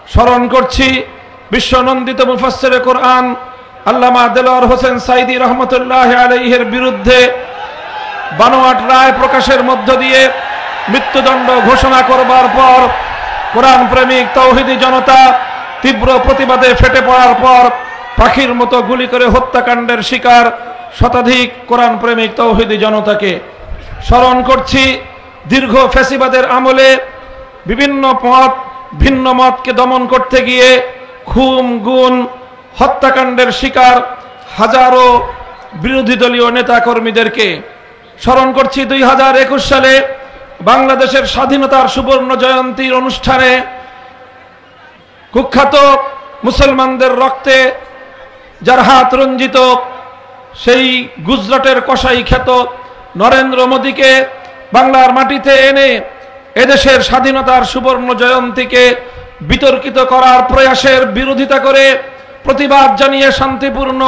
স্মরণ করছি বিশ্বনন্দিত মুফাসসিরে কোরআন আল্লামা দেলোয়ার হোসেন সাঈদী রহমতুল্লাহ আলাইহির বিরুদ্ধে বানোয়াট রায় প্রকাশের মধ্য দিয়ে মৃত্যুদণ্ড ঘোষণা করবার পর কোরআন প্রেমিক তাওহীদি জনতা তীব্র প্রতিবাদে ফেটে পড়ার পর পাখির মতো গুলি করে হত্যাকাণ্ডের শিকার শতাধিক কোরআন প্রেমিক তাওহীদি জনতাকে স্মরণ করছি দীর্ঘ ফ্যাসিবাদের আমলে বিভিন্ন ভিন্ন মতকে দমন করতে গিয়ে খুন গুম হত্যাকাণ্ডের শিকার হাজারো বিরোধী দলীয় নেতাকর্মীদেরকে স্মরণ করছি 2021 সালে বাংলাদেশের স্বাধীনতার সুবর্ণ জয়ন্তীর অনুষ্ঠানে কুখ্যাত মুসলমানদের রক্তে যার হাত রঞ্জিত সেই গুজরাটের কসাই খ্যাত নরেন্দ্র মোদীকে বাংলার মাটিতে এনে এদেশের স্বাধীনতার সুবর্ণ জয়ন্তীকে বিতর্কিত করার প্রয়াসের বিরোধিতা করে প্রতিবাদ জানিয়ে শান্তিপূর্ণ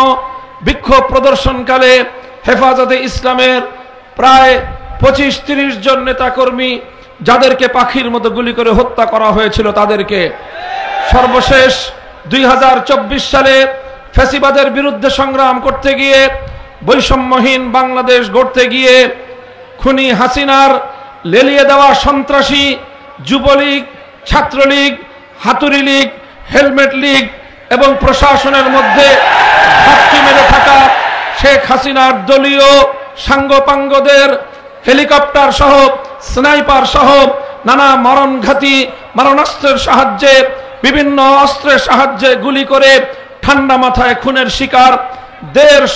বিক্ষোভ প্রদর্শনকালে হেফাজতে ইসলামের প্রায় 25-30 জন নেতাকর্মী যাদেরকে পাখির মতো গুলি করে হত্যা করা হয়েছিল তাদেরকে সর্বশেষ 2024 সালে ফ্যাসিবাদের বিরুদ্ধে সংগ্রাম করতে গিয়ে বৈষম্যহীন বাংলাদেশ গড়তে গিয়ে খুনি হাসিনার লেলিয়ে দেওয়া সন্ত্রাসী যুবলীগ ছাত্রলীগ হাতুড়ি লীগ হেলমেট লীগ এবং প্রশাসনের মধ্যে ঘাটতি মেরে থাকা শেখ হাসিনার দলীয় সাঙ্গপাঙ্গদের হেলিকপ্টার সহ স্নাইপার সহ নানা মরণঘাতী মারণাস্ত্রের সাহায্যে বিভিন্ন অস্ত্রের সাহায্যে গুলি করে ঠান্ডা মাথায় খুনের শিকার দেড়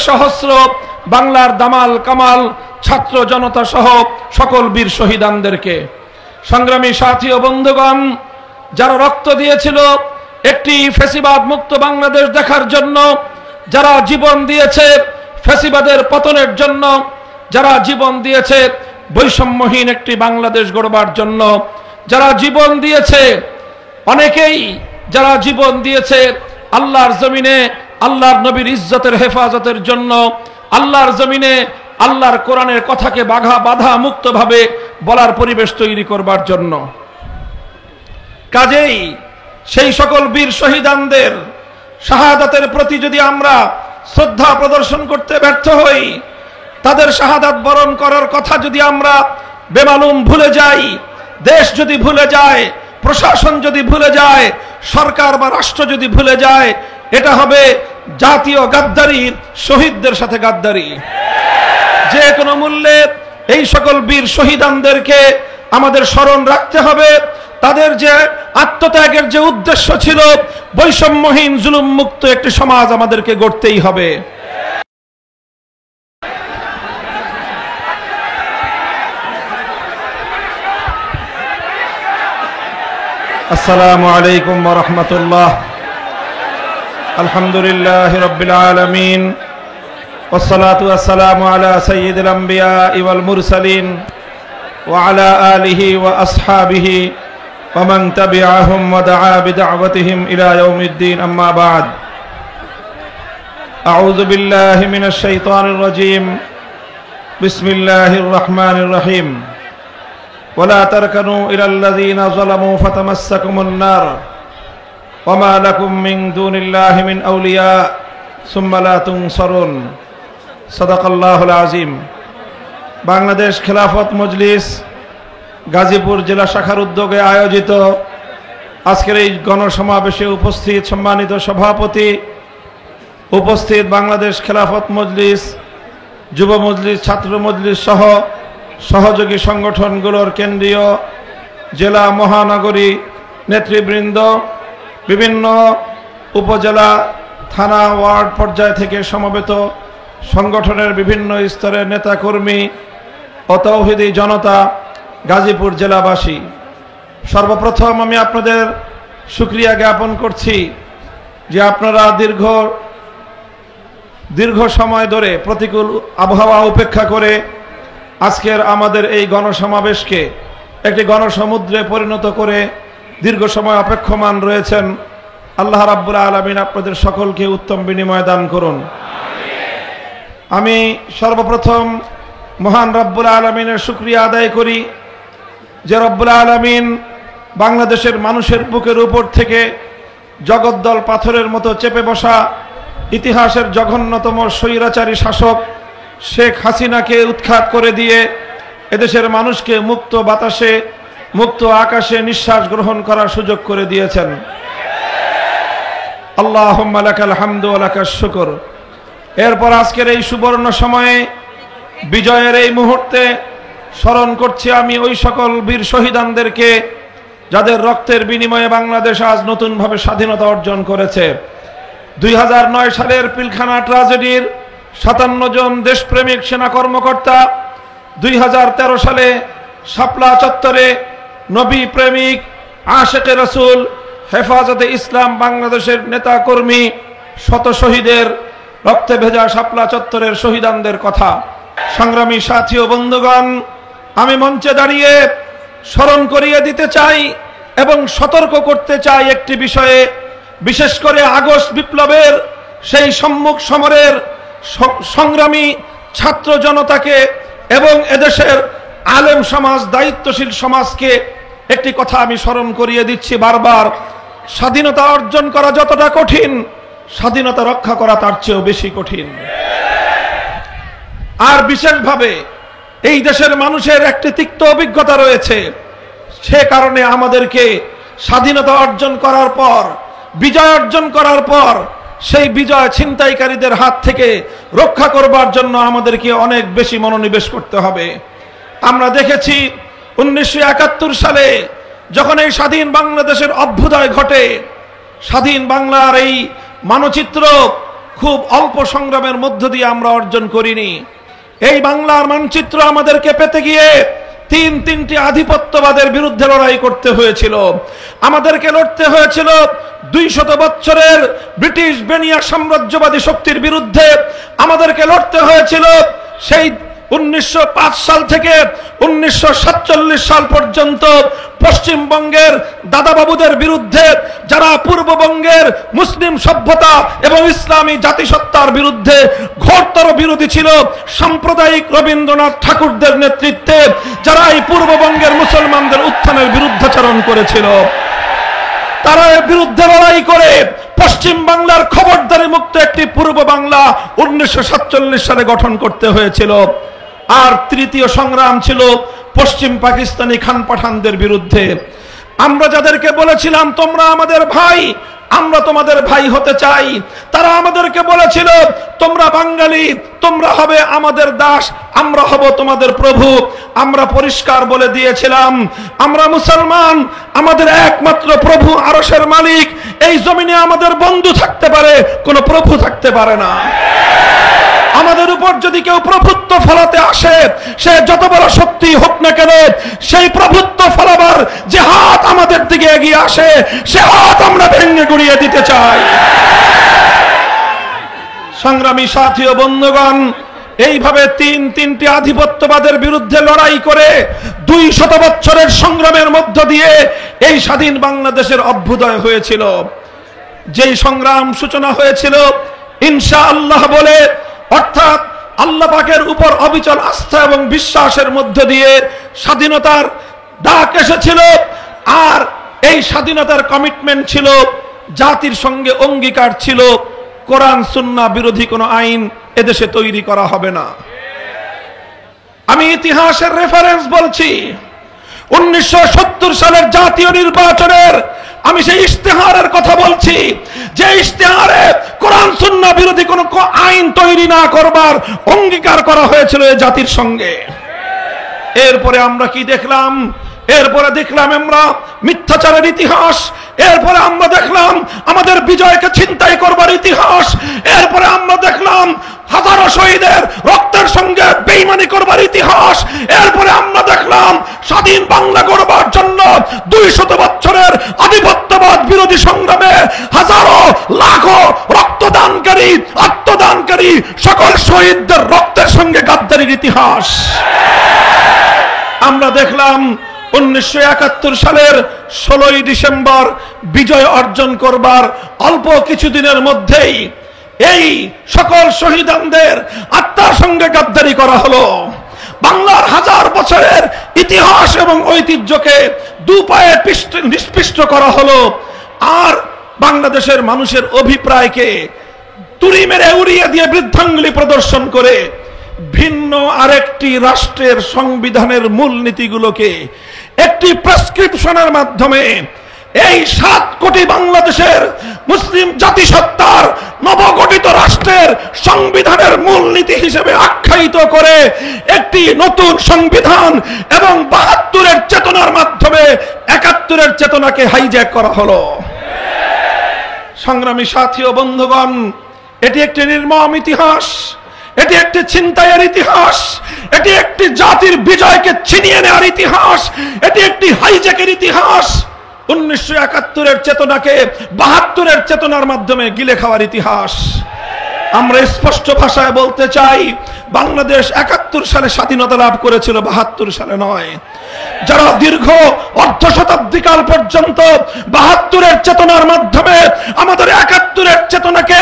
সহস্র বাংলার দামাল কামাল ছাত্র জনতা সহ সকল বীর শহীদানদেরকে সংগ্রামী সাথী ও বন্ধুগণ যারা রক্ত দিয়েছিল একটি ফ্যাসিবাদ মুক্ত বাংলাদেশ দেখার জন্য যারা জীবন দিয়েছে ফ্যাসিবাদের পতনের জন্য যারা জীবন দিয়েছে বৈষম্যহীন একটি বাংলাদেশ গড়বার জন্য যারা জীবন দিয়েছে অনেকেই যারা জীবন দিয়েছে আল্লাহর জমিনে আল্লাহর নবীর ইজ্জতের হেফাজতের জন্য আল্লাহর জমিনে আল্লাহর কোরআনের কথাকে বাধা মুক্তভাবে বলার পরিবেশ তৈরি করবার জন্য কাজেই সেই সকল বীর শহীদানদের শাহাদাতের প্রতি যদি আমরা শ্রদ্ধা প্রদর্শন করতে ব্যর্থ হই তাদের শাহাদাত বরণ করার কথা যদি আমরা বেমালুম ভুলে যাই দেশ যদি ভুলে যায় প্রশাসন যদি ভুলে যায় সরকার বা রাষ্ট্র যদি ভুলে যায় এটা হবে জাতীয় গাদ্দারি শহীদদের সাথে গাদ্দারি যে কোনো মূল্যে এই সকল বীর শহীদানদেরকে আমাদের স্মরণ রাখতে হবে তাদের যে আত্মত্যাগের যে উদ্দেশ্য ছিল বৈষম্যহীন জুলুম মুক্ত একটি সমাজ আমাদেরকে গড়তেই হবে আসসালামু আলাইকুম ওয়া রাহমাতুল্লাহ আলহামদুলিল্লাহি রাব্বিল আলামিন والصلاة والسلام على سيد الأنبياء والمرسلين وعلى آله وأصحابه ومن تبعهم ودعا بدعوتهم إلى يوم الدين أما بعد أعوذ بالله من الشيطان الرجيم بسم الله الرحمن الرحيم ولا تركنوا إلى الذين ظلموا فتمسكم النار وما لكم من دون الله من أولياء ثم لا تنصرون সদাকাল্লাহুল আযীম বাংলাদেশ খেলাফত মজলিস গাজীপুর জেলা শাখার উদ্যোগে আয়োজিত আজকের এই গণসমাবেশে উপস্থিত সম্মানিত সভাপতি উপস্থিত বাংলাদেশ খেলাফত মজলিস যুব মজলিস ছাত্র মজলিস সহ সহযোগী সংগঠনগুলোর কেন্দ্রীয় জেলা মহানগরী নেতৃবৃন্দ বিভিন্ন উপজেলা থানা ওয়ার্ড পর্যায় থেকে সমবেত সংগঠনের বিভিন্ন স্তরের নেতাকর্মী ও তাওহীদি জনতা গাজীপুর জেলাবাসী সর্বপ্রথম আমি আপনাদের শুকরিয়া জ্ঞাপন করছি যে আপনারা দীর্ঘ সময় ধরে প্রতিকূল আবহাওয়া উপেক্ষা করে আজকের আমাদের এই গণসমাবেশকে একটি গণসমুদ্রে পরিণত করে দীর্ঘ সময় অপেক্ষমান রয়েছেন আল্লাহ রাব্বুল আলামিন আপনাদের সকলকে উত্তম বিনিময় দান করুন আমি সর্বপ্রথম মহান রব্বুল আলামিনের শুকরিয়া আদায় করি যে রব্বুল আলামিন বাংলাদেশের মানুষের বুকের উপর থেকে জগদ্দল পাথরের মতো চেপে বসা ইতিহাসের জঘন্যতম স্বৈরাচারী শাসক শেখ হাসিনাকে উৎখাত করে দিয়ে এদেশের মানুষকে মুক্ত বাতাসে মুক্ত আকাশে নিঃশ্বাস গ্রহণ করার সুযোগ করে দিয়েছেন। আল্লাহুম্মা লাকাল হামদু ওয়া লাকাশ শুকর। এরপর আজকের এই সুবর্ণ সময়ে বিজয়ের এই মুহূর্তে স্মরণ করছি আমি ওই সকল বীর শহীদানদেরকে যাদের রক্তের বিনিময়ে বাংলাদেশ আজ নতুনভাবে স্বাধীনতা অর্জন করেছে। 2009 সালের পিলখানা ট্র্যাজেডির 57 জন দেশপ্রেমিক সেনা কর্মকর্তা, 2013 সালে শাপলা চত্বরে নবী প্রেমিক আশেকে রসুল হেফাজতে ইসলাম বাংলাদেশের নেতা কর্মী শত শহীদের রক্তে ভেজা শাপলা চত্বরের শহীদানদের কথা। সংগ্রামী সাথী ও বন্ধুগণ, আমি মঞ্চে দাঁড়িয়ে স্মরণ করিয়ে দিতে চাই এবং সতর্ক করতে চাই একটি বিষয়ে, বিশেষ করে আগস্ট বিপ্লবের সেই সম্মুখ সমরের সংগ্রামী ছাত্র জনতাকে এবং এদেশের আলেম সমাজ, দায়িত্বশীল সমাজকে একটি কথা আমি স্মরণ করিয়ে দিচ্ছি বারবার। স্বাধীনতা অর্জন করা যতটা কঠিন, স্বাধীনতা রক্ষা করা তার চেয়েও বেশি কঠিন। আর বিশেষভাবে এই দেশের মানুষের একটি তিক্ত অভিজ্ঞতা রয়েছে। সে কারণে আমাদেরকে স্বাধীনতা অর্জন করার পর, বিজয় অর্জন করার পর সেই বিজয় ছিনতাইকারীদের হাত থেকে রক্ষা করবার জন্য আমাদেরকে অনেক বেশি মনোনিবেশ করতে হবে। আমরা দেখেছি 1971 সালে যখন এই স্বাধীন বাংলাদেশের অভ্যুদয় ঘটে, স্বাধীন বাংলার এই মানচিত্র খুব অল্প সংগ্রামের মধ্য দিয়ে আমরা অর্জন করিনি। এই বাংলার মানচিত্র আমাদেরকে পেতে গিয়ে তিনটি আধিপত্যবাদের বিরুদ্ধে লড়াই করতে হয়েছিল। আমাদেরকে লড়তে হয়েছিল 200 বছরের ব্রিটিশ বেনিয়া সাম্রাজ্যবাদী শক্তির বিরুদ্ধে। আমাদেরকে লড়তে হয়েছিল সেই 1905 সাল থেকে 1947 সাল পর্যন্ত পশ্চিমবঙ্গের দাদাবাবুদের বিরুদ্ধে, যারা পূর্ববঙ্গের মুসলিম সভ্যতা এবং ইসলামী জাতিসত্তার বিরুদ্ধে ঘোরতর বিরোধী ছিল। সাম্প্রদায়িক রবীন্দ্রনাথ ঠাকুরদের নেতৃত্বে যারা এই পূর্ববঙ্গের মুসলমানদের উত্থানের বিরুদ্ধাচরণ করেছিল, তারা এর বিরুদ্ধে লড়াই করে পশ্চিম বাংলার খবরদারি মুক্ত একটি পূর্ব বাংলা 1947 সালে গঠন করতে হয়েছিল। আর তৃতীয় সংগ্রাম ছিল পশ্চিম পাকিস্তানি খান পাঠানদের বিরুদ্ধে। আমরা যাদেরকে বলেছিলাম তোমরা আমাদের ভাই, আমরা তোমাদের ভাই হতে চাই, তারা আমাদেরকে বলেছিল তোমরা বাঙালি, তোমরা হবে আমাদের দাস, আমরা হব তোমাদের প্রভু। আমরা পরিষ্কার বলে দিয়েছিলাম আমরা মুসলমান, আমাদের একমাত্র প্রভু আরশের মালিক। এই জমিনে আমাদের বন্ধু থাকতে পারে, কোনো প্রভু থাকতে পারে না। আমাদের উপর যদি কেউ প্রভুত্ব ফলাতে আসে, সে যত বড় শক্তি হোক না কেন, সেই প্রভুত্ব ফলাবার যে হাত আমাদের দিকে এগিয়ে আসে, সে হাত আমরা ভেঙে গুড়িয়ে দিতে চাই। সংগ্রামী সাথী ও বন্ধুগণ, এইভাবে তিনটি আধিপত্যবাদের বিরুদ্ধে লড়াই করে 200 বছরের সংগ্রামের মধ্য দিয়ে এই স্বাধীন বাংলাদেশের অভ্যুদয় হয়েছিল। যেই সংগ্রাম সূচনা হয়েছিল ইনশাআল্লাহ বলে, অর্থাৎ আল্লাহ পাকের উপর অবিচল আস্থা এবং বিশ্বাসের মধ্য দিয়ে স্বাধীনতার ডাক এসেছিল। আর এই স্বাধীনতার কমিটমেন্ট ছিল, জাতির সঙ্গে অঙ্গীকার ছিল, কোরআন সুন্নাহ বিরোধী কোনো আইন এদেশে তৈরি করা হবে না। আমি ইতিহাসের রেফারেন্স বলছি। 1970 সালের জাতীয় নির্বাচনের আমি সেই ইশতেহারের কথা বলছি, যে ইশতেহারে কোরআন সুন্নাহ বিরোধী কোনো আইন তৈরি না করবার অঙ্গীকার করা হয়েছিল এই জাতির সঙ্গে। এরপরে আমরা কি দেখলাম? এরপরে দেখলাম আমরা মিথ্যাচারের ইতিহাস। এরপরে আমরা দেখলাম আমাদের বিজয়কে ছিনতাই করবার ইতিহাস। এরপরে আমরা দেখলাম হাজারো শহীদের রক্তের সঙ্গে বেঈমানি করবার ইতিহাস। এরপরে আমরা দেখলাম স্বাধীন বাংলা গড়বার জন্য 200 বছরের আধিপত্যবাদ বিরোধী সংগ্রামে হাজারো লাখো রক্তদানকারী, আত্মদানকারী সকল শহীদদের রক্তের সঙ্গে গাদ্দারির ইতিহাস। আমরা দেখলাম 1971 সালের 16ই ডিসেম্বর বিজয় অর্জন করবার অল্প কিছুদিনের মধ্যেই এই সকল শহীদানদের আত্মার সঙ্গে গাদ্দারি করা হলো। বাংলার হাজার বছরের ইতিহাস এবং ঐতিহ্যকে দুপায়ে নিষ্পিষ্ট করা হলো, আর বাংলাদেশের মানুষের অভিপ্রায়কে তুড়ি মেরে উড়িয়ে দিয়ে বৃদ্ধাঙ্গুলি প্রদর্শন করে ভিন্ন আরেকটি রাষ্ট্রের সংবিধানের মূলনীতিগুলোকে একটি প্রেসক্রিপশনের মাধ্যমে এই 7 কোটি বাংলাদেশের মুসলিম জাতিসত্তার নবগঠিত রাষ্ট্রের সংবিধানের মূলনীতি হিসেবে আখ্যায়িত করে একটি নতুন সংবিধান এবং 72-এর চেতনার মাধ্যমে 71-এর চেতনাকে হাইজ্যাক করা হলো। সংগ্রামী সাথী ও বন্ধুগণ, এটি একটি নির্মম ইতিহাস, এটি একটি ছিনতাইয়ের ইতিহাস, এটি একটি জাতির বিজয়কে ছিনিয়ে নেওয়ার ইতিহাস, এটি একটি হাইজ্যাকের ইতিহাস। 1971-এর চেতনাকে 72-এর চেতনার মাধ্যমে গিলে খাওয়ার ইতিহাস। আমরা স্পষ্ট ভাষায় বলতে চাই, বাংলাদেশ 71 সালে স্বাধীনতা লাভ করেছিল, 72 সালে নয়। যারা দীর্ঘ অর্ধ শতাব্দীকাল পর্যন্ত 72-এর চেতনার মাধ্যমে আমাদের 71-এর চেতনাকে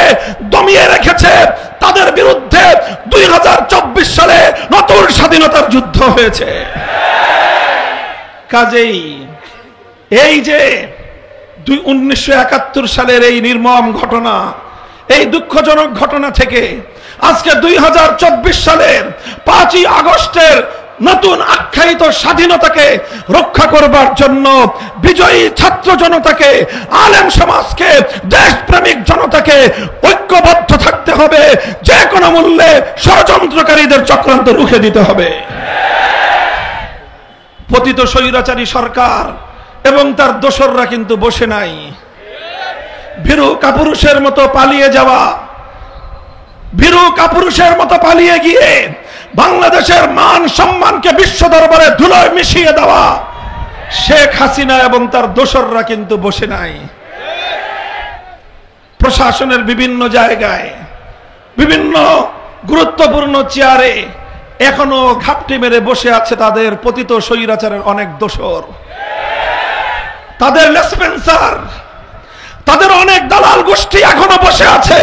দমিয়ে রেখেছে, তাদের বিরুদ্ধে 2024 সালে নতুন স্বাধীনতার যুদ্ধ হয়েছে। কাজেই এই যে 1971 সালের এই নির্মম ঘটনা, এই দুঃখজনক ঘটনা থেকে আজকে 2024 সালের 5ই আগস্টের নতুন আখ্যায়িত স্বাধীনতাকে রক্ষা করবার জন্য বিজয়ী ছাত্র জনতাকে, আলেম সমাজকে, দেশপ্রেমিক জনতাকে ঐক্যবদ্ধ থাকতে হবে। যে কোনো মূল্যে ষড়যন্ত্রকারীদের চক্রান্ত রুখে দিতে হবে। পতিত স্বৈরাচারী সরকার এবং তার দোসররা কিন্তু বসে নাই। ভীরু কাপুরুষের মতো পালিয়ে যাওয়া, ভীরু কাপুরুষের মতো পালিয়ে গিয়ে বাংলাদেশের মান সম্মানকে বিশ্ব দরবারে ধুলোয় মিশিয়ে দেওয়া শেখ হাসিনা এবং তার দোসররা কিন্তু বসে নাই। প্রশাসনের বিভিন্ন জায়গায়, বিভিন্ন গুরুত্বপূর্ণ চেয়ারে এখনো ঘাপটি মেরে বসে আছে তাদের পতিত স্বৈরাচারের অনেক দোসর, তাদের লেসপেন্সার, তাদের অনেক দালাল গোষ্ঠী এখনো বসে আছে।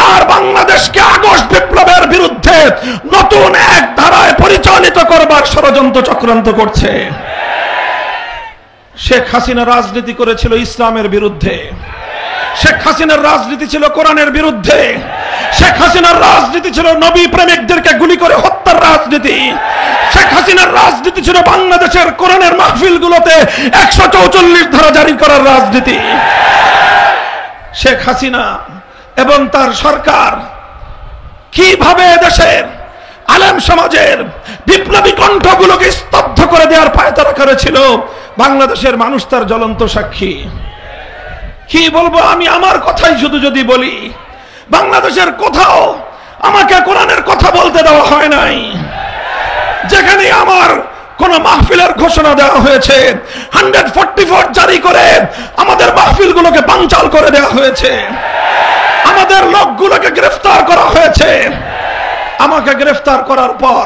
আর বাংলাদেশকে আগস্ট বিপ্লবের বিরুদ্ধে নতুন এক ধারায় পরিচালিত করবার ষড়যন্ত্র চক্রান্ত করছে। শেখ হাসিনা রাজনীতি করেছিল ইসলামের বিরুদ্ধে, শেখ হাসিনার রাজনীতি ছিল কোরআনের বিরুদ্ধে, শেখ হাসিনার রাজনীতি ছিল নবী প্রেমিকদেরকে গুলি করে হত্যার রাজনীতি, শেখ হাসিনার রাজনীতি ছিল বাংলাদেশের কোরআনের মাহফিলগুলোতে 144 ধারা জারি করার রাজনীতি। শেখ হাসিনা এবং তার সরকার কিভাবে দেশের আলেম সমাজের বিপ্লবী কণ্ঠগুলোকে স্তব্ধ করে দেওয়ার পায়তারা করেছিল, বাংলাদেশের মানুষ তার জ্বলন্ত সাক্ষী। কি বলবো আমি, আমার কথাই শুধু যদি বলি, বাংলাদেশের কোথাও আমাকে কোরআনের কথা বলতে দেওয়া হয় নাই। যেখানে আমার কোন মাহফিলের ঘোষণা দেওয়া হয়েছে, 144 জারি করে আমাদের মাহফিলগুলোকে বানচাল করে দেওয়া হয়েছে, আমাদের লোকগুলোকে গ্রেফতার করা হয়েছে। আমাকে গ্রেফতার করার পর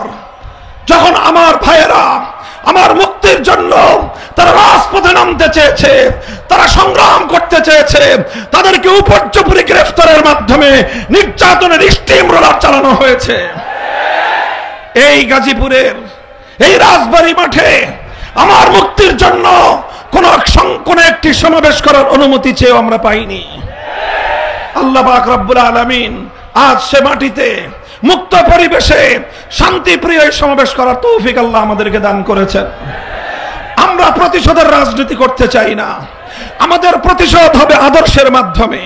যখন আমার ভাইয়েরা আমার মুক্তির জন্য তারা রাজপথে নামতে চেয়েছে, তারা সংগ্রাম করতে চেয়েছে, তাদেরকে উপর্যুপরি গ্রেফতারের মাধ্যমে নির্যাতনের স্টিম রোলার চালানো হয়েছে। এই গাজীপুরের এই রাজবাড়ী মাঠে আমার মুক্তির জন্য কোন একটি সমাবেশ করার অনুমতি চেয়েও আমরা পাইনি। আল্লাহ পাক রব্বুল আলামিন আজ সে মাটিতে মুক্ত পরিবেশে শান্তিপ্রিয় সমাবেশ করার তৌফিক আল্লাহ আমাদেরকে দান করেছেন। আমরা প্রতিশোধের রাজনীতি করতে চাই না। আমাদের প্রতিশোধ হবে আদর্শের মাধ্যমে,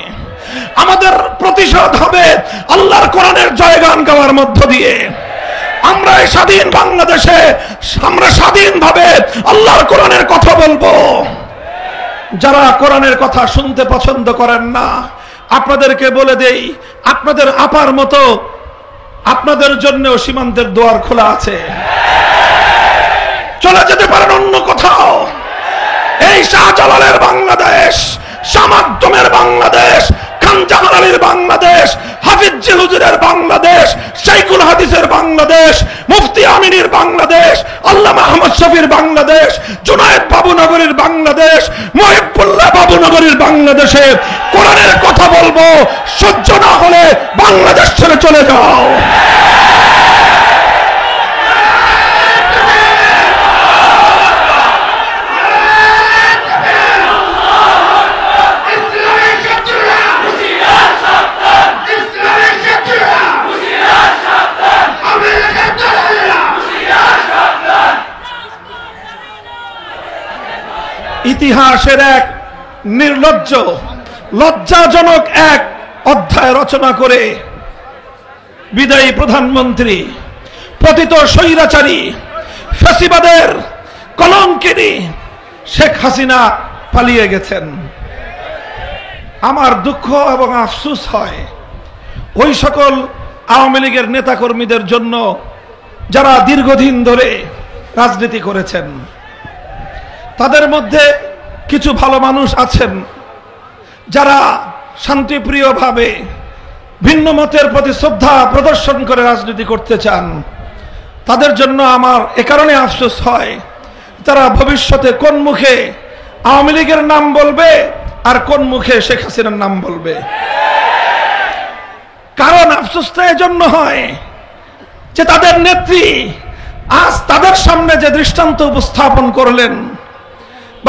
আমাদের প্রতিশোধ হবে আল্লাহর কোরআনের জয়গান গাওয়ার মধ্য দিয়ে। আমরা এই স্বাধীন বাংলাদেশে আমরা স্বাধীনভাবে আল্লাহর কোরআনের কথা বলবো। যারা কোরআনের কথা শুনতে পছন্দ করেন না, আপনাদেরকে বলে দেই, আপনাদের আপার মতো আপনাদের জন্য সীমান্তের দুয়ার খোলা আছে, চলে যেতে পারেন অন্য কোথাও। এই শাহজালালের বাংলাদেশ, শামাদ্দমের বাংলাদেশ, খানজাহান আলীর বাংলাদেশ, হাফিজ জিল হুজুরের বাংলাদেশ, শাইখুল হাদিসের বাংলাদেশ, মুফতি আমিনীর বাংলাদেশ, আল্লামা আহমদ শফির বাংলাদেশ, জুনায়েদ বাবুনগরীর বাংলাদেশ, মুহিবুল্লাহ বাবুনগরীর বাংলাদেশে কোরআনের কথা বলবো। সহ্য না হলে বাংলাদেশ ছেড়ে চলে যাও। ইতিহাসের এক নির্লজ্জ লজ্জাজনক এক অধ্যায় রচনা করে বিদায়ী প্রধানমন্ত্রী, পতিত স্বৈরাচারী, ফ্যাসিবাদের কলঙ্কিনী শেখ হাসিনা পালিয়ে গেছেন। আমার দুঃখ এবং আফসোস হয় ওই সকল আওয়ামী লীগের নেতাকর্মীদের জন্য যারা দীর্ঘদিন ধরে রাজনীতি করেছেন। তাদের মধ্যে কিছু ভালো মানুষ আছেন যারা শান্তিপ্রিয়ভাবে ভিন্ন মতের প্রতি শ্রদ্ধা প্রদর্শন করে রাজনীতি করতে চান। তাদের জন্য আমার এ কারণে আফসোস হয়, তারা ভবিষ্যতে কোন মুখে আওয়ামী লীগের নাম বলবে আর কোন মুখে শেখ হাসিনার নাম বলবে। কারণ আফসোসটা এজন্য হয় যে তাদের নেত্রী আজ তাদের সামনে যে দৃষ্টান্ত উপস্থাপন করলেন,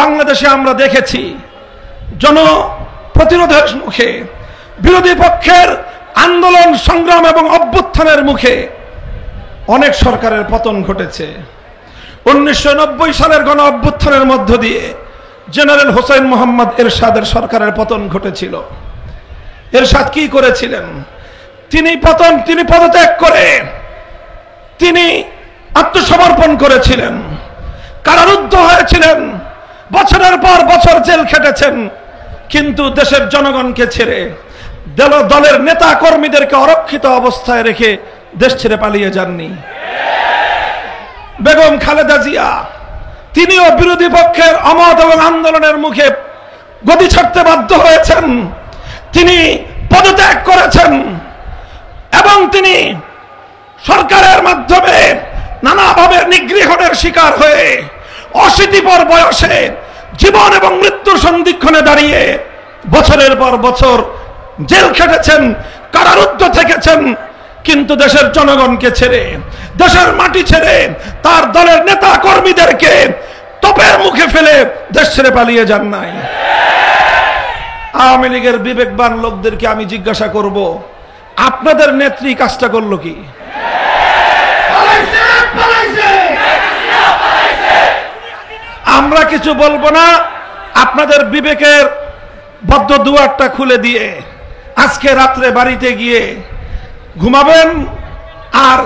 বাংলাদেশে আমরা দেখেছি জনপ্রতিরোধের মুখে, বিরোধী পক্ষের আন্দোলন সংগ্রাম এবং অভ্যুত্থানের মুখে অনেক সরকারের পতন ঘটেছে। 1990 সালের গণ অভ্যুত্থানের মধ্য দিয়ে জেনারেল হোসেন মোহাম্মদ এরশাদের সরকারের পতন ঘটেছিল। এরশাদ কি করেছিলেন? তিনি পদত্যাগ করে তিনি আত্মসমর্পণ করেছিলেন, কারারুদ্ধ হয়েছিলেন, বছরের পর বছর জেল খেটেছেন, কিন্তু দেশের জনগণকে ছেড়ে, দলের নেতা কর্মীদেরকে অরক্ষিত অবস্থায় রেখে দেশ ছেড়ে পালিয়ে যাননি। বেগম খালেদা জিয়া তিনিও বিরোধী পক্ষের অমত এবং আন্দোলনের মুখে গদি ছাড়তে বাধ্য হয়েছেন। তিনি পদত্যাগ করেছেন এবং তিনি সরকারের মাধ্যমে নানাভাবে নিগৃহণের শিকার হয়ে 80 বয়সে জীবন এবং মৃত্যুর সন্ধিক্ষণে দাঁড়িয়ে বছরের পর বছর জেল খেটেছেন, কারারুদ্ধ থেকেছেন, কিন্তু দেশের জনগণকে ছেড়ে, দেশের মাটি ছেড়ে, তার দলের নেতা কর্মীদেরকে তোপের মুখে ফেলে দেশ ছেড়ে পালিয়ে যান নাই। আওয়ামী লীগের বিবেকবান লোকদেরকে আমি জিজ্ঞাসা করব, আপনাদের নেত্রী কাজটা করলো কি? আমরা কিছু বলবো না, আপনাদের বিবেকের বদ্ধ দুয়ারটা খুলে দিয়ে আজকে রাত্রে বাড়িতে গিয়ে ঘুমাবেন আর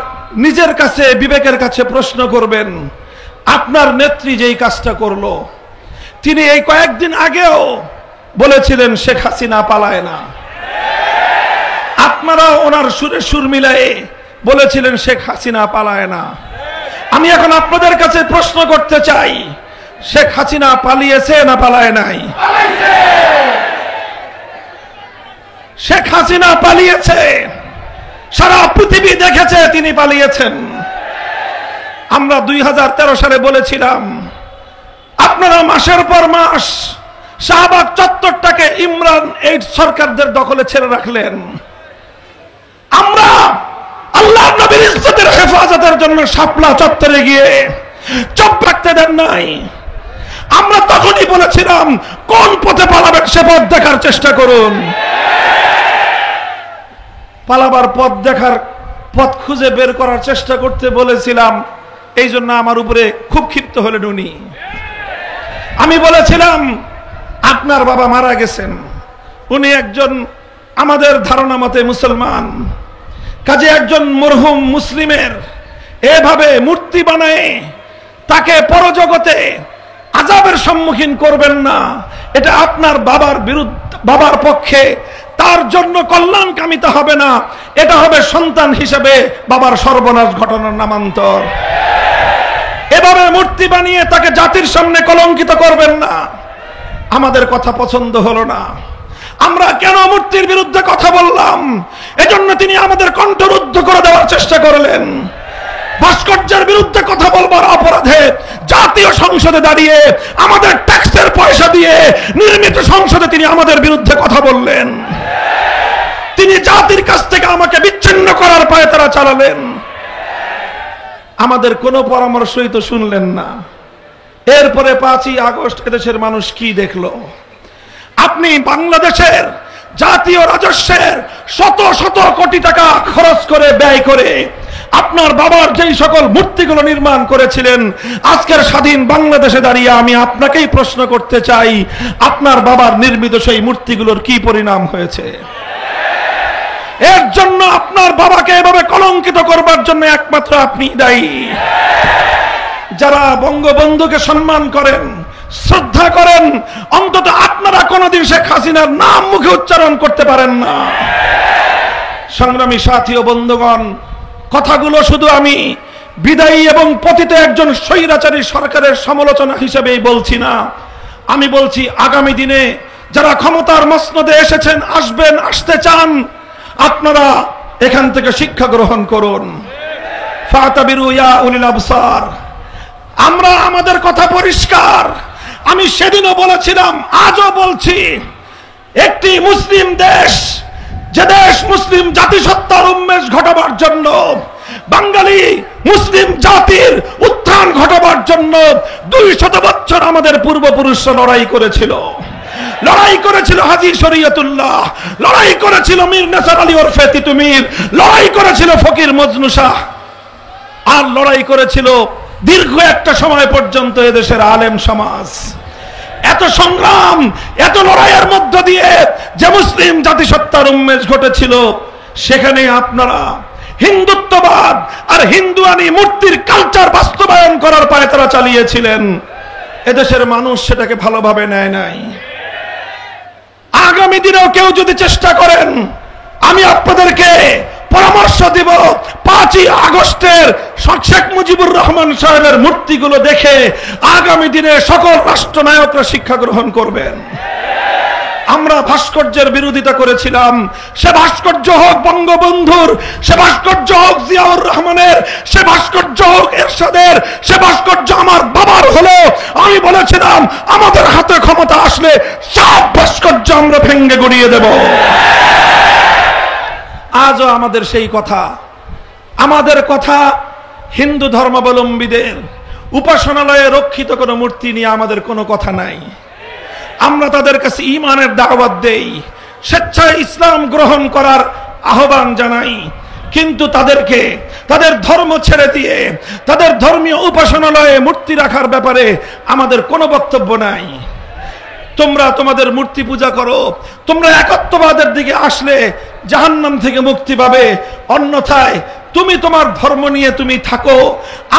নিজের কাছে, বিবেকের কাছে প্রশ্ন করবেন, আপনার নেত্রী যেই কাজটা করলো, তিনি এই কয়েকদিন আগেও বলেছিলেন শেখ হাসিনা পালায় না। আপনারা ওনার সুরে সুর মিলায়ে বলেছিলেন শেখ হাসিনা পালায় না। আমি এখন আপনাদের কাছে প্রশ্ন করতে চাই, শেখ হাসিনা পালিয়েছে না পালায় নাই? শেখ হাসিনা পালিয়েছে, সারা পৃথিবী দেখেছে তিনি পালিয়েছেন। আমরা 2013 সালে বলেছিলাম আপনারা মাসের পর মাস শাহবাগ চত্বরটাকে ইমরান এইড সরকারদের দখলে ছেড়ে রাখলেন। আমরা আল্লাহর নবীর ইজ্জতের হেফাজতের জন্য শাপলা চত্বরে গিয়ে চুপ থাকতে দেন নাই। আমরা তখনই বলেছিলাম কোন পথে পালাবেন সে পথ দেখার চেষ্টা করুন। পালাবার পথ খুঁজে বের করার চেষ্টা করতে বলেছিলাম, এই জন্য আমার উপরে খুব ক্ষিপ্ত হলেন উনি। আমি বলেছিলাম আপনার বাবা মারা গেছেন, উনি একজন আমাদের ধারণা মতে মুসলমান, কাজে একজন মরহুম মুসলিমের এভাবে মূর্তি বানায় তাকে পরজগতে আযাবের সম্মুখীন করবেন না, এটা আপনার বাবার বিরুদ্ধে, বাবার পক্ষে তার জন্য কল্যাণকামিতা হবে না, এটা হবে সন্তান হিসেবে বাবার সর্বনাশ ঘটনার নামান্তর। এভাবে মূর্তি বানিয়ে তাকে জাতির সামনে কলঙ্কিত করবেন না। আমাদের কথা পছন্দ হলো না। আমরা কেন মূর্তির বিরুদ্ধে কথা বললাম? এজন্য তিনি আমাদের কণ্ঠরুদ্ধ করে দেওয়ার চেষ্টা করলেন। ভাস্কর্যের বিরুদ্ধে কথা বলবার অপরাধে জাতীয় সংসদে দাঁড়িয়ে আমাদের ট্যাক্সের পয়সা দিয়ে নির্মিত সংসদে তিনি আমাদের বিরুদ্ধে কথা বললেন। তিনি জাতির কাছ থেকে আমাকে বিচ্ছিন্ন করার পায়তারা চালালেন। আমাদের কোনো পরামর্শই তো শুনলেন না। এরপরে 5ই আগস্ট এদেশের মানুষ কি দেখলো? আপনি বাংলাদেশের জাতীয় রাজস্বের শত শত কোটি টাকা খরচ করে ব্যয় করে আপনার বাবার যেই সকল মূর্তিগুলো নির্মাণ করেছিলেন, আজকের স্বাধীন বাংলাদেশে দাঁড়িয়ে আমি আপনাকেই প্রশ্ন করতে চাই, আপনার বাবার নির্মিত সেই মূর্তিগুলোর কি পরিণাম হয়েছে? এর জন্য আপনার বাবাকে এভাবে কলঙ্কিত করবার জন্য একমাত্র আপনি দায়ী। যারা বঙ্গবন্ধুকে সম্মান করেন, শ্রদ্ধা করেন, অন্তত আপনারা কোনদিন শেখ হাসিনার নাম মুখে উচ্চারণ করতে পারেন না। সংগ্রামী সাথী ও বন্ধুগণ, কথাগুলো শুধু আমি বিদায়ী এবং পতিত একজন স্বৈরাচারী সরকারের সমালোচনা হিসেবেই বলছি না, আমি বলছি আগামী দিনে যারা ক্ষমতার মসনদে এসেছেন, আসবেন, আসতে চান, আপনারা এখান থেকে শিক্ষা গ্রহণ করুন। ফাতাবিরু ইয়া উলিল আবসার। আমরা আমাদের কথা পরিষ্কার, আমি সেদিনও বলেছিলাম, আজও বলছি, একটি মুসলিম দেশ, যে দেশ মুসলিম জাতিসত্তার উন্মেষ ঘটাবার জন্য, বাঙালি মুসলিম জাতির উত্থান ঘটাবার জন্য 200 বছর আমাদের পূর্বপুরুষরা লড়াই করেছিল। লড়াই করেছিল হাজী শরীয়তুল্লাহ, লড়াই করেছিল মীর নেসার আলী ওরফে তিতুমীর, লড়াই করেছিল ফকির মজনু শাহ, আর লড়াই করেছিল দীর্ঘ একটা সময় পর্যন্ত এদেশের আলেম সমাজ। এত সংগ্রাম, এত লড়াইয়ের মধ্য দিয়ে যে মুসলিম জাতিসত্তার উন্মেষ ঘটেছিল, সেখানে আপনারা হিন্দুত্ববাদ আর হিন্দুয়ানি মূর্তির কালচার বাস্তবায়ন করার পায়তারা চালিয়েছিলেন। এদেশের মানুষ সেটাকে ভালোভাবে নেয় নাই। আগামী দিনেও কেউ যদি চেষ্টা করেন, আমি আপনাদেরকে পরামর্শ দিব, 5ই আগস্টের শেখ মুজিবুর রহমান সাহেবের মূর্তিগুলো দেখে আগামী দিনে সকল রাষ্ট্রনায়করা শিক্ষা গ্রহণ করবেন। আমরা ভাস্কর্যের বিরোধিতা করেছিলাম, সে ভাস্কর্য হোক বঙ্গবন্ধুর, সে ভাস্কর্য হোক জিয়াউর রহমানের, সে ভাস্কর্য হোক এরশাদের, সে ভাস্কর্য আমার বাবার হলো। আমি বলেছিলাম আমাদের হাতে ক্ষমতা আসলে সব ভাস্কর্য আমরা ভেঙে গুড়িয়ে দেব। আজও আমাদের সেই কথা, আমাদের কথা হিন্দু ধর্মাবলম্বীদের উপাসনালয়ে রক্ষিত কোনো মূর্তি নিয়ে আমাদের কোনো কথা নাই। আমরা তাদের কাছে ঈমানের দাওয়াত দেই, স্বেচ্ছায় ইসলাম গ্রহণ করার আহ্বান জানাই, কিন্তু তাদেরকে তাদের ধর্ম ছেড়ে দিয়ে তাদের ধর্মীয় উপাসনালয়ে মূর্তি রাখার ব্যাপারে আমাদের কোনো বক্তব্য নাই। তোমরা তোমাদের মূর্তি পূজা করো, তোমরা একত্ববাদের দিকে আসলে জাহান্নাম থেকে মুক্তি পাবে, অন্যথায় তুমি তোমার ধর্ম নিয়ে তুমি থাকো।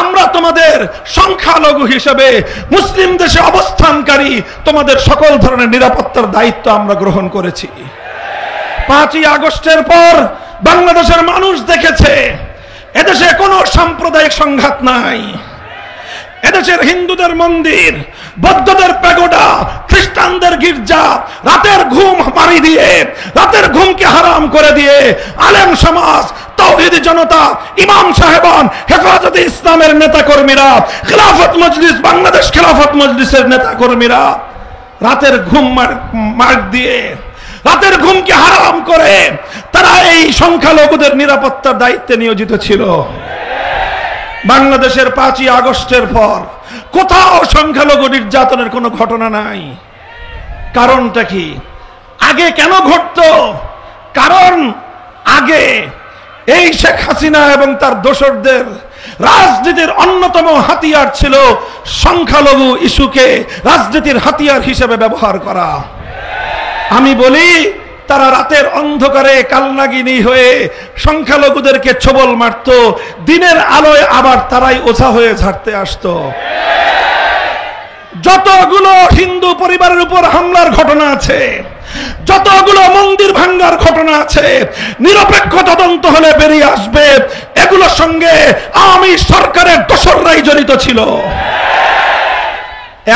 আমরা তোমাদের সংখ্যালঘু হিসেবে মুসলিম দেশে অবস্থানকারী তোমাদের সকল ধরনের নিরাপত্তার দায়িত্ব আমরা গ্রহণ করেছি। 5ই আগস্টের পর বাংলাদেশের মানুষ দেখেছে এদেশে কোনো সাম্প্রদায়িক সংঘাত নাই। এদেশের হিন্দুদের মন্দির, বৌদ্ধদের প্যাগোডা, খ্রিস্টানদের গির্জা রাতের ঘুম মারি দিয়ে, রাতের ঘুমকে হারাম করে দিয়ে আলেম সমাজ, তাওহীদি জনতা, ইমাম সাহেবান, হেফাজতে ইসলামের নেতা কর্মীরা, খেলাফত মজলিস, বাংলাদেশ খেলাফত মজলিসের নেতা কর্মীরা রাতের ঘুম মার দিয়ে, রাতের ঘুমকে হারাম করে তারা এই সংখ্যালঘুদের নিরাপত্তার দায়িত্বে নিয়োজিত ছিল। বাংলাদেশের 5ই আগস্টের পর কোথাও সংখ্যালঘু নির্যাতনের কোনো ঘটনা নাই। কারণটা কি? আগে কেন ঘটতো? কারণ আগে এই শেখ হাসিনা এবং তার দোসরদের রাজনীতির অন্যতম হাতিয়ার ছিল সংখ্যালঘু ইস্যুকে রাজনীতির হাতিয়ার হিসেবে ব্যবহার করা। আমি বলি, তারা রাতের অন্ধকারে কালনাগিনী হয়ে সংখ্যালঘুদেরকে ছোবল মারত, দিনের আলোয় আবার তারাই ওঝা হয়ে ঝাড়তে আসতো। যতগুলো হিন্দু পরিবারের উপর হামলার ঘটনা আছে, যতগুলো মন্দির ভাঙ্গার ঘটনা আছে, নিরপেক্ষ তদন্ত হলে বেরিয়ে আসবে এগুলোর সঙ্গে আওয়ামী সরকারের দোসররাই জড়িত ছিল।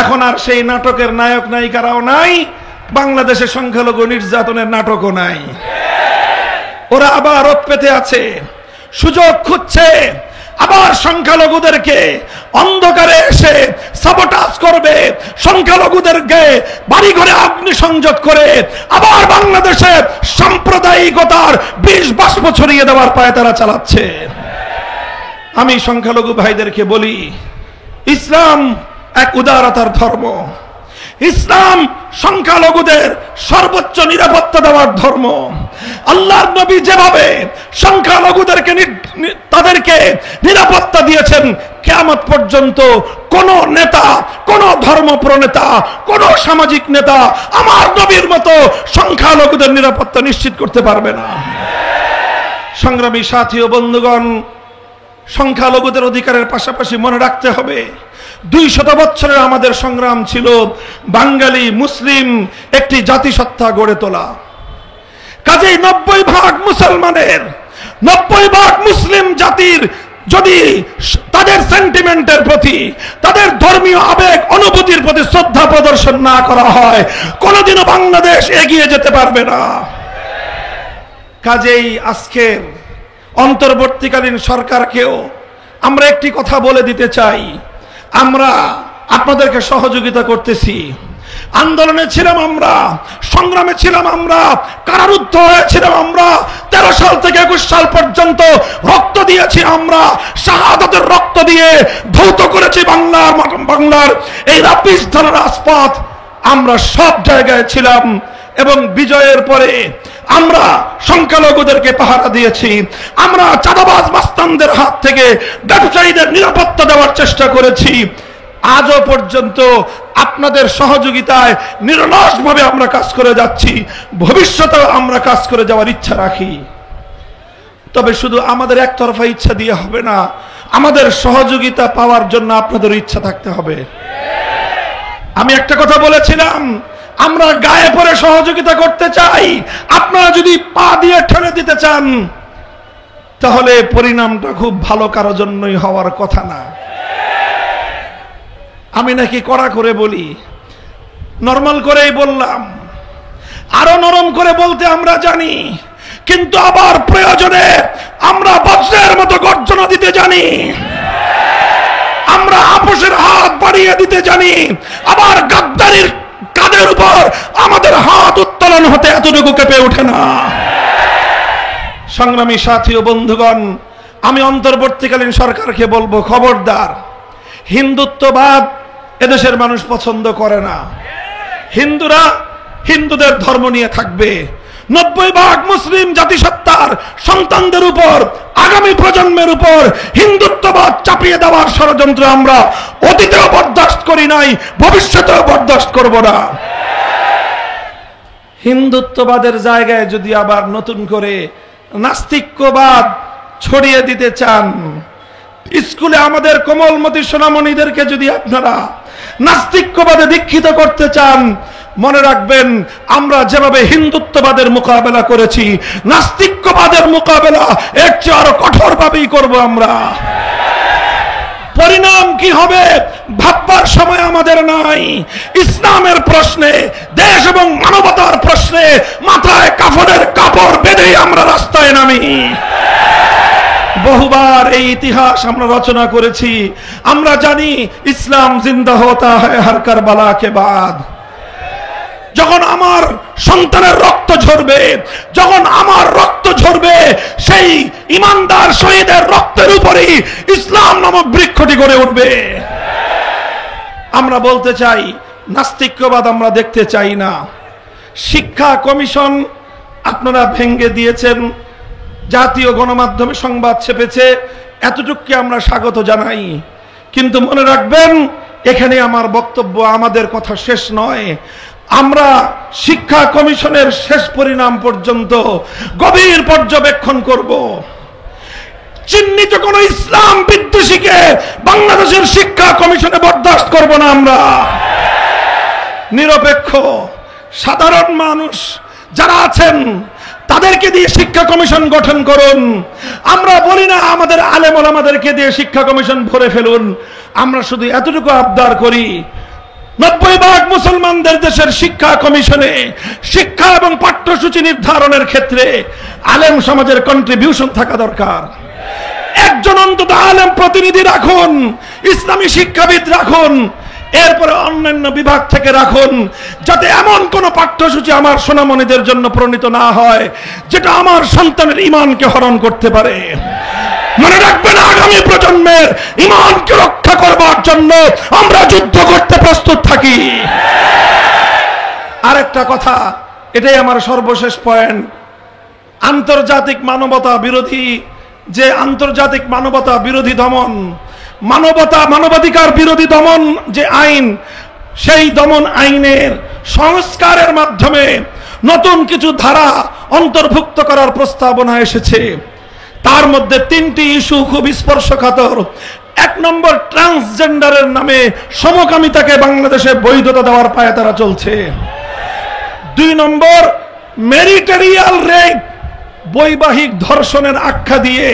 এখন আর সেই নাটকের নায়ক নায়িকারাও নাই, বাংলাদেশে সংখ্যালঘু নির্যাতনের নাটকও নাই। ওরা আবার রোদ পেতে আছে, সুযোগ খুঁজছে, আবার সংখ্যালঘুদেরকে অন্ধকারে এসে সাবোটাজ করবে, সংখ্যালঘুদেরকে বাড়িঘরে অগ্নিসংযোগ করে আবার বাংলাদেশে সাম্প্রদায়িকতার বিষ বাষ্প ছড়িয়ে দেওয়ার পায়তারা চালাচ্ছে। আমি সংখ্যালঘু ভাইদেরকে বলি, ইসলাম এক উদারতার ধর্ম, ইসলাম সংখ্যালঘুদের সর্বোচ্চ নিরাপত্তা দেওয়ার ধর্ম। আল্লাহর নবী যেভাবে সংখ্যালঘুদেরকে তাদেরকে নিরাপত্তা দিয়েছেন, কিয়ামত পর্যন্ত কোন নেতা, কোন ধর্ম প্রণেতা, কোন সামাজিক নেতা আমার নবীর মতো সংখ্যালঘুদের নিরাপত্তা নিশ্চিত করতে পারবে না। সংগ্রামী সাথী ও বন্ধুগণ, সংখ্যালঘুদের অধিকারের পাশাপাশি মনে রাখতে হবে 200 বছরের আমাদের সংগ্রাম ছিল বাঙালি মুসলিম একটি জাতিসত্তা গড়ে তোলা। কাজেই 90% মুসলমানের, 90% মুসলিম জাতির যদি তাদের সেন্টিমেন্টের প্রতি, তাদের ধর্মীয় আবেগ অনুভূতির প্রতি শ্রদ্ধা প্রদর্শন না করা হয়, কোনোদিনও বাংলাদেশ এগিয়ে যেতে পারবে না। কাজেই আজকের অন্তর্বর্তীকালীন সরকারকেও আমরা একটি কথা বলে দিতে চাই, আমরা আপনাদেরকে সহযোগিতা করতেছি। আন্দোলনে ছিলাম আমরা, সংগ্রামে ছিলাম আমরা, কারারুদ্ধ হয়েছিলাম আমরা, 13 সাল থেকে 21 সাল পর্যন্ত রক্ত দিয়েছি আমরা, শাহাদাতের রক্ত দিয়ে ধৌত করেছি বাংলার এই ২২ ধারা রাজপথ। আমরা সব জায়গায় ছিলাম এবং বিজয়ের পরে আমরা সংখ্যালঘুদেরকে পাহারা দিয়েছি। আমরা চাঁদাবাজ মাস্তানদের হাত থেকে ব্যবসায়ীদের নিরাপত্তা দেওয়ার চেষ্টা করেছি। আজও পর্যন্ত আপনাদের সহযোগিতায় নিরলসভাবে আমরা কাজ করে যাচ্ছি, ভবিষ্যতেও আমরা কাজ করে যাওয়ার ইচ্ছা রাখি। তবে শুধু আমাদের একতরফা ইচ্ছা দিয়ে হবে না, আমাদের সহযোগিতা পাওয়ার জন্য আপনাদের ইচ্ছা থাকতে হবে। আমি একটা কথা বলেছিলাম, আমরা গায়ে পড়ে সহযোগিতা করতে চাই। আপনারা যদি পা দিয়ে ঠেলে দিতে চান তাহলে পরিণামটা খুব ভালো কারোর জন্যই হওয়ার কথা না। আমি নাকি কড়া করে বলি, নরমাল করেই বললাম, আরো নরম করে বলতে আমরা জানি, কিন্তু আবার প্রয়োজনে আমরা বজ্রের মতো গর্জনা দিতে জানি, আমরা আপোষের হাত বাড়িয়ে দিতে জানি, আবার গাদ্দারির কাঁধের উপর আমাদের হাত উত্তোলন হতে এতটুকু কেঁপে ওঠে না। সংগ্রামী সাথী ও বন্ধুগণ, আমি অন্তর্বর্তীকালীন সরকারকে বলবো, খবরদার, হিন্দুত্ববাদ এদেশের মানুষ পছন্দ করে না। হিন্দুরা হিন্দুদের ধর্ম নিয়ে থাকবে। 90% মুসলিম জাতিসত্তার সন্তানদের উপর, আগামী প্রজন্মের উপর হিন্দুত্ববাদ চাপিয়ে দেওয়ার ষড়যন্ত্র আমরা অতীতেও বরদাস্ত করি নাই, ভবিষ্যতেও বরদাস্ত করব না। হিন্দুত্ববাদের জায়গায় যদি আবার নতুন করে নাস্তিক্যবাদ ছড়িয়ে দিতে চান, স্কুলে আমাদের কোমলমতি সোনামণিদেরকে যদি আপনারা নাস্তিক্যবাদে দীক্ষিত করতে চান, মনে রাখবেন আমরা যেভাবে হিন্দুত্ববাদের মোকাবেলা করেছি, নাস্তিক্যবাদের মোকাবেলা এর চেয়ে আরো কঠোরভাবেই করব আমরা। পরিণাম কি হবে ভাববার সময় আমাদের নাই। ইসলামের প্রশ্নে, দেশ এবং মানবতার প্রশ্নে মাথায় কাফনের কাপড় বেঁধেই আমরা রাস্তায় নামি। বহুবার এই ইতিহাস আমরা রচনা করেছি। আমরা জানি ইসলাম জিন্দা হতা হ্যায় হর কারবালা কে বাদ। যখন আমার সন্তানের রক্ত ঝরবে, যখন আমার রক্ত ঝরবে, সেই ইমানদার শহীদের রক্তের উপরেই ইসলাম নামক বৃক্ষটি গড়ে উঠবে। আমরা বলতে চাই, নাস্তিক্যবাদ আমরা দেখতে চাই না। শিক্ষা কমিশন আপনারা ভেঙে দিয়েছেন, জাতীয় গণমাধ্যমে সংবাদ ছেপেছে, এতটুকুকে আমরা স্বাগত জানাই। কিন্তু মনে রাখবেন, এখানে আমার বক্তব্য, আমাদের কথা শেষ নয়। আমরা শিক্ষা কমিশনের শেষ পরিণাম পর্যন্ত গভীর পর্যবেক্ষণ করব। চিহ্নিত কোন ইসলাম বিদ্বেষীকে বাংলাদেশের শিক্ষা কমিশনে বরদাস্ত করব না। আমরা নিরপেক্ষ সাধারণ মানুষ যারা আছেন তাদেরকে দিয়ে শিক্ষা কমিশন গঠন করুন। আমরা বলি না আমাদের আলেম ওলামাদেরকে দিয়ে শিক্ষা কমিশন ভরে ফেলুন। আমরা শুধু এতটুকু আবদার করি, 90% মুসলমানদের দেশের শিক্ষা কমিশনে শিক্ষা এবং পাঠ্যসূচি নির্ধারণের ক্ষেত্রে আলেম সমাজের কন্ট্রিবিউশন থাকা দরকার। একজন অন্তত আলেম প্রতিনিধি রাখুন, ইসলামী শিক্ষাবিদ রাখুন, এরপরে অন্যান্য বিভাগ থেকে রাখুন, যাতে এমন কোন পাঠ্যসূচি আমার সোনামণিদের জন্য প্রণীত না হয় যেটা আমার সন্তানের ঈমানকে হরণ করতে পারে। মনে রাখবেন, আগামী প্রজন্মের ঈমানকে রক্ষা করবার জন্য আমরা যুদ্ধ করতে প্রস্তুত থাকি। আরেকটা কথা, এটাই আমার সর্বশেষ পয়েন্ট। আন্তর্জাতিক মানবতা বিরোধী যে আন্তর্জাতিক মানবতা বিরোধী দমন, মানবাধিকার বিরোধী দমন যে আইন, সেই দমন আইনের সংস্কারের মাধ্যমে নতুন কিছু ধারা অন্তর্ভুক্ত করার প্রস্তাবনা এসেছে। তার মধ্যে 3টি ইস্যু খুব স্পর্শকাতর। 1 নম্বর, ট্রান্সজেন্ডারের নামে সমকামিতাকে বাংলাদেশে বৈধতা দেওয়ার পায়ে তারা চলছে। 2 নম্বর, ম্যারিটারিয়াল রেপ, বৈবাহিক ধর্ষণের আখ্যা দিয়ে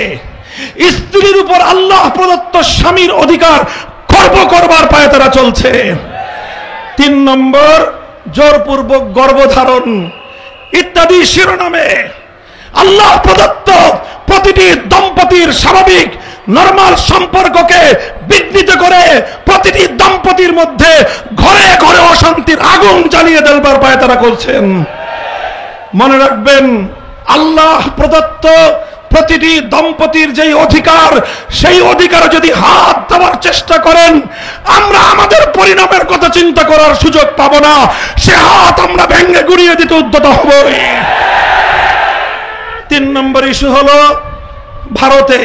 স্ত্রীর উপর আল্লাহ প্রদত্ত স্বামীর অধিকার খর্ব করবার পায়ে তারা চলছে। 3 নম্বর, জোরপূর্বক গর্ভধারণ ইত্যাদি শিরোনামে আল্লাহ প্রদত্ত প্রতিটি দম্পতির স্বাভাবিক নরমাল সম্পর্ককে বিঘ্নিত করে প্রতিটি দম্পতির মধ্যে ঘরে ঘরে অশান্তির আগুন জ্বালিয়ে দেবার পায়ে তারা করছেন। মনে রাখবেন, আল্লাহ প্রদত্ত প্রতিটি দম্পতির যেই অধিকার, সেই অধিকার যদি হাত দেওয়ার চেষ্টা করেন, আমরা আমাদের পরিণামের কথা চিন্তা করার সুযোগ পাব না। সে হাত আমরা ভেঙে গুড়িয়ে দিতে উদ্যত হব। 3 নম্বর ইস্যু হলো, ভারতে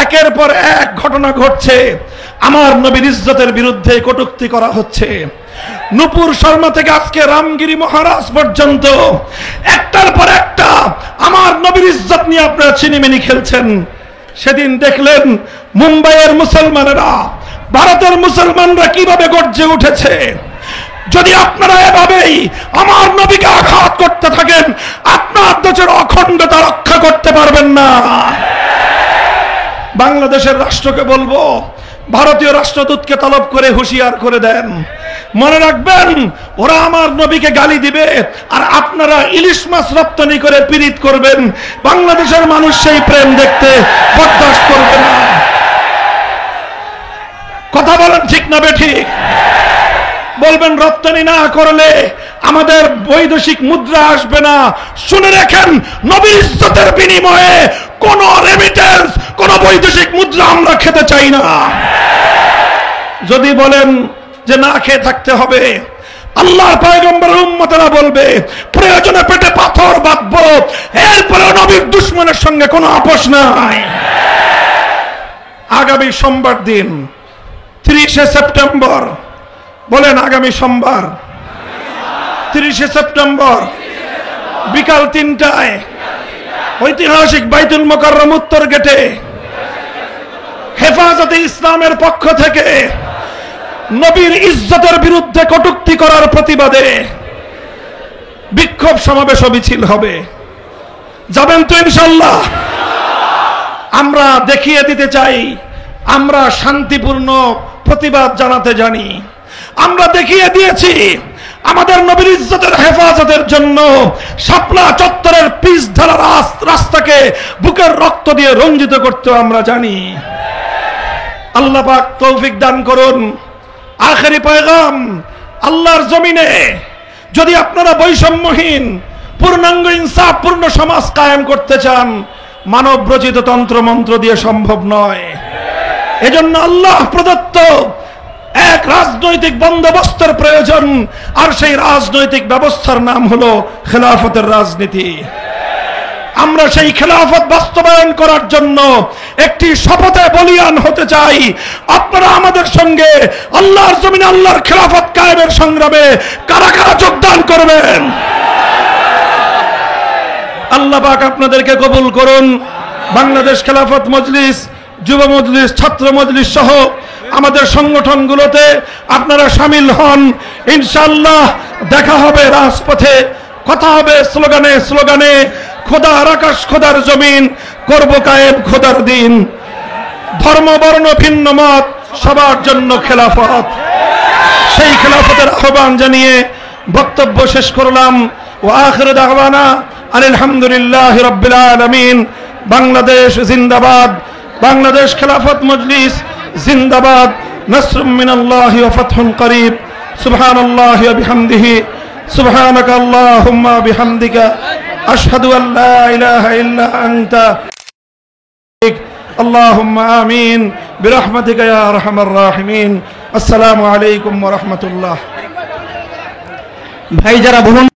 একের পর এক ঘটনা ঘটছে। আমার নবীর ইজ্জতের বিরুদ্ধে কটূক্তি করা হচ্ছে। নূপুর শর্মা থেকে আজকে রামগিরি মহারাজ পর্যন্ত একটার পর একটা আমার নবীর ইজ্জত নিয়ে আপনারা ছিনিমিনি খেলছেন। সেদিন দেখলেন মুম্বাইয়ের মুসলমানেরা, ভারতের মুসলমানরা কিভাবে গর্জে উঠেছে। যদি আপনারা এভাবেই আমার নবীকে আঘাত করতে থাকেন, আপনার দেশের অখণ্ডতা রক্ষা করতে পারবেন না। বাংলাদেশের রাষ্ট্রকে বলবো, ভারতীয় রাষ্ট্রদূতকে তলব করে হুঁশিয়ার করে দেন। মনে রাখবেন, ওরা আমার নবীকে গালি দিবে আর আপনারা ইলিশ মাছ রপ্তানি করে পীড়িত করবেন। বাংলাদেশের মানুষ সেই প্রেম দেখতে বরদাস্ত করবে না। কথা বলেন ঠিক না বেঠিক? বলবেন রপ্তানি না করলে আমাদের বৈদেশিক মুদ্রা আসবে না। শুনে রাখেন, নবীর ইজ্জতের বিনিময়ে কোন রেমিটেন্স, কোন বৈদেশিক মুদ্রা আমরা খেতে চাই না। যদি বলেন যে না খেয়ে থাকতে হবে, আল্লাহর পয়গম্বর উম্মতেরা বলবে প্রয়োজনে পেটে পাথর বাঁধবো, এরপরে নবীর দুশমনের সঙ্গে কোনো আপোষ নাই। আগামী সোমবার দিন 30শে সেপ্টেম্বর, বলেন আগামী সোমবার 30শে সেপ্টেম্বর বিকাল 3টায় ঐতিহাসিক বাইতুল মোকাররম উত্তর গেটে হেফাজতে ইসলামের পক্ষ থেকে নবীর ইজ্জতের বিরুদ্ধে কটূক্তি করার প্রতিবাদে বিক্ষোভ সমাবেশ মিছিল হবে। যাবেন তো ইনশাআল্লাহ? আমরা দেখিয়ে দিতে চাই আমরা শান্তিপূর্ণ প্রতিবাদ জানাতে জানি। আমরা দেখিয়ে দিয়েছি আমাদের নবীর ইজ্জতের হেফাজতের জন্য শাপলা চত্বরের পিচ ঢালা রাস্তাকে বুকের রক্ত দিয়ে রঞ্জিত করতে আমরা জানি। আল্লাহ পাক তৌফিক দান করুন। আখেরি পয়গাম, আল্লাহর জমিনে যদি আপনারা বৈষম্যহীন পূর্ণাঙ্গ ইনসাফপূর্ণ সমাজ কায়েম করতে চান, মানব রচিত তন্ত্র মন্ত্র দিয়ে সম্ভব নয়। এজন্য আল্লাহ প্রদত্ত এক রাজনৈতিক বন্দোবস্তের প্রয়োজন, আর সেই রাজনৈতিক ব্যবস্থার নাম হলো খেলাফতের রাজনীতি। আমরা সেই খেলাফত বাস্তবায়ন করার জন্য একটি শপথে বলিয়ান হতে চাই। আপনারা আমাদের সঙ্গে আল্লাহর জমিনে আল্লাহর খেলাফত কায়েমের সংগ্রামে কারা কারা যোগদান করবেন? আল্লাহ পাক আপনাদেরকে কবুল করুন। বাংলাদেশ খেলাফত মজলিস, যুব মজলিস, ছাত্র মজলিস সহ আমাদের সংগঠনগুলোতে আপনারা শামিল হন। ইনশাআল্লাহ দেখা হবে রাজপথে, কথা হবে স্লোগানে স্লোগানে। খোদার আকাশ, খোদার জমিন, করব কায়েম খোদার দিন। ধর্ম বর্ণ ভিন্ন মত, সবার জন্য খেলাফত। সেই খেলাফতের আহ্বান জানিয়ে বক্তব্য শেষ করলাম। ওয়া আখিরু দাওয়ানা আলহামদুলিল্লাহি রাব্বিল আলামিন। বাংলাদেশ জিন্দাবাদ, বাংলাদেশ খেলাফত মজলিস জিন্দাবাদ। নাসরুম মিনাল্লাহি ওয়া ফাতহুন করিব। সুবহানাল্লাহি ওয়া বিহামদিহি, সুবহানাকা আল্লাহুম্মা বিহামদিকা, আশহাদু আল লা ইলাহা ইল্লা আনতা, আল্লাহুম্মা আমিন বিরহমাতিকা ইয়া আরহামার রাহিমিন। আসসালামু আলাইকুম ওয়া রাহমাতুল্লাহ। ভাই যারা ভ্রমণ